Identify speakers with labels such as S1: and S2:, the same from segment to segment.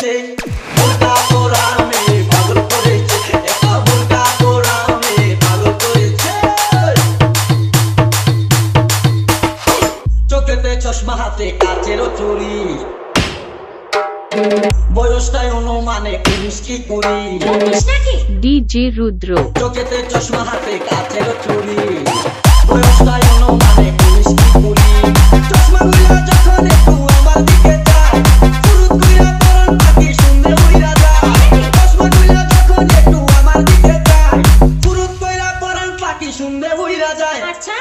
S1: করেছে, বোরকা পরা মেয়ে পাগল করেছে, একটা বোরকা পরা মেয়ে পাগল করেছে। চোখেতে চশমা হাতে কাচেরও চুরি, বয়সটাই অনুমানে 19 কি 20।
S2: ডিজে রুদ্র।
S1: চোখেতে চশমা হাতে কাচেরও চুরি, বয়সটাই অনুমানে 19 কি 20। চশমা গুলা যখন একটু আমার দিকে যায়, ফুরুত কইরা পরান পাখি শুনলে উইরা যায়। চশমা গুলা যখন একটু আমার দিকে যায়, ফুরুত কইরা পরান পাখি শুনলে উইরা যায়।
S3: আচ্ছা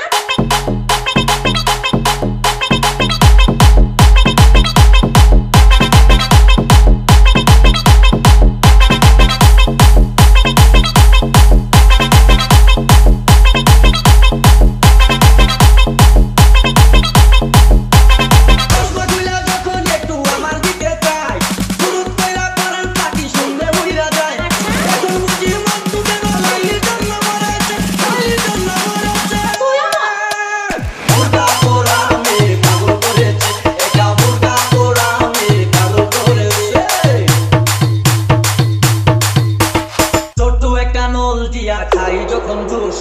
S3: খাই যখন জুস,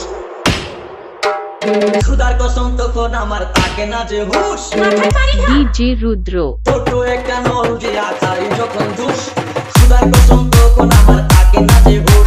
S3: খুদার কসম তখন আমার থাকে না যে হুশ।
S2: ডিজে রুদ্র।
S1: ছোট একটা নল দিয়া খাই যখন জুস, খুদার কসম তখন আমার থাকে না যে হুশ।